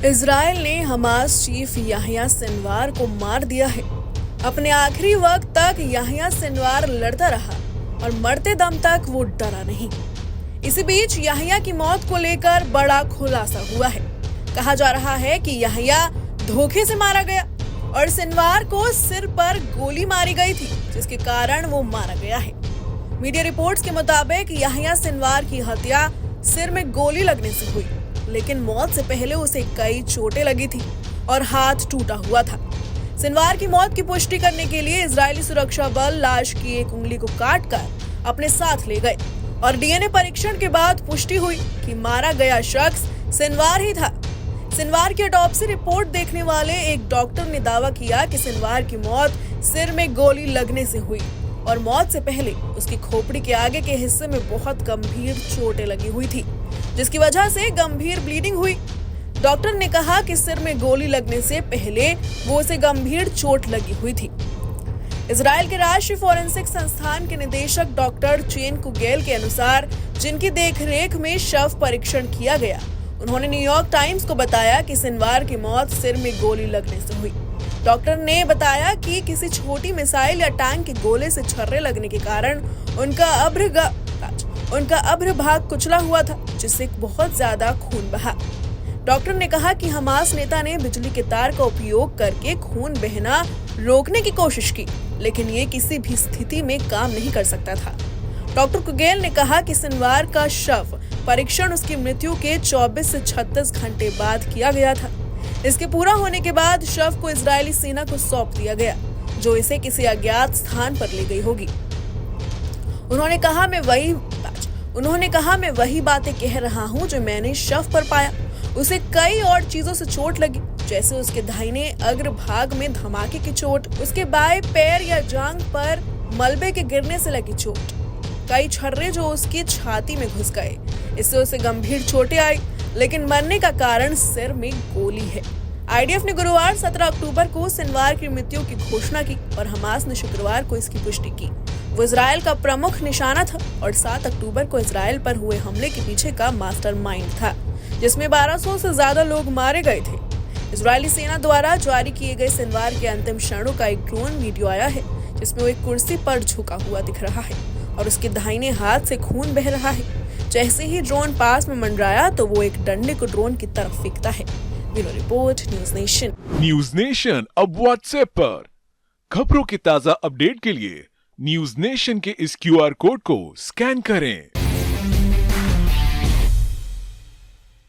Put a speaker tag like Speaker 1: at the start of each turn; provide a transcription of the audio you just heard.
Speaker 1: Israel ने Hamas chief Yahya Sinwar को मार दिया है। अपने आखिरी वक्त तक याहिया सिनवार लड़ता रहा और मरते दम तक वो डरा नहीं। इसी बीच याहिया की मौत को लेकर बड़ा खुलासा हुआ है। कहा जा रहा है कि याहिया धोखे से मारा गया और सिनवार को सिर पर गोली मारी गई थी, जिसके कारण वो मारा गया है। मीडिया रिपोर्ट्स के मुताबिक याहिया सिनवार की हत्या सिर में गोली लगने से हुई, लेकिन मौत से पहले उसे कई चोटें लगी थी और हाथ टूटा हुआ था। सिनवार की मौत की पुष्टि करने के लिए इजरायली सुरक्षा बल लाश की एक उंगली को काटकर अपने साथ ले गए और डीएनए परीक्षण के बाद पुष्टि हुई कि मारा गया शख्स सिनवार ही था। सिनवार की ऑटोप्सी रिपोर्ट देखने वाले एक डॉक्टर ने दावा किया कि सिनवार की मौत सिर में गोली लगने से हुई और मौत से पहले उसकी खोपड़ी के आगे के हिस्से में बहुत गंभीर चोटें लगी हुई थी, जिसकी वजह से गंभीर ब्लीडिंग हुई। डॉक्टर ने कहा कि सिर में गोली लगने से पहले वो उसे गंभीर चोट लगी हुई थी। इजराइल के राष्ट्रीय फोरेंसिक संस्थान के निदेशक डॉक्टर चेन कुगेल के अनुसार, जिनकी देखरेख में शव परीक्षण किया गया, उन्होंने न्यूयॉर्क टाइम्स को बताया कि सिनवार की मौत सिर में गोली लगने से हुई। डॉक्टर ने बताया कि किसी छोटी मिसाइल या टैंक के गोले से छर्रे लगने के कारण उनका अभ्र भाग कुचला हुआ था, जिससे बहुत ज्यादा खून बहा। डॉक्टर ने कहा कि हमास नेता ने बिजली के तार का उपयोग करके खून बहना रोकने की कोशिश की, लेकिन ये किसी भी स्थिति में काम नहीं कर सकता था। डॉक्टर कुगेल ने कहा कि सिनवार का शव परीक्षण उसकी मृत्यु के 24 से 36 घंटे बाद किया गया था। इसके पूरा होने के बाद शव को इजरायली सेना को सौंप दिया गया, जो इसे किसी अज्ञात स्थान पर ले गई होगी। उन्होंने कहा मैं वही बातें कह रहा हूं जो मैंने शव पर पाया। उसे कई और चीजों से चोट लगी, जैसे उसके दाहिने अग्र भाग में धमाके की चोट, उसके बाएं पैर या जांघ पर मलबे के गिरने से लगी चोट, कई छर्रे जो उसकी छाती में घुस गए। इससे उसे गंभीर चोटें आई, लेकिन मरने का कारण सिर में गोली है। आईडीएफ ने गुरुवार 17 अक्टूबर को सिनवार की मृत्यु की घोषणा की और हमास ने शुक्रवार को इसकी पुष्टि की। वो इजराइल का प्रमुख निशाना था और 7 अक्टूबर को इजराइल पर हुए हमले के पीछे का मास्टरमाइंड था, जिसमें 1200 से ज्यादा लोग मारे गए थे। इजरायली सेना द्वारा जारी किए गए सिनवार के अंतिम क्षणों का एक ड्रोन वीडियो आया है, जिसमें वो एक कुर्सी पर झुका हुआ दिख रहा है और उसके दाहिने हाथ से खून बह रहा है। जैसे ही ड्रोन पास में मंडराया तो वो एक डंडे को ड्रोन की तरफ फेंकता है। Bureau report, news nation.
Speaker 2: News nation अब व्हाट्सएप पर खबरों की ताजा अपडेट के लिए न्यूज नेशन के इस क्यूआर कोड को स्कैन करें।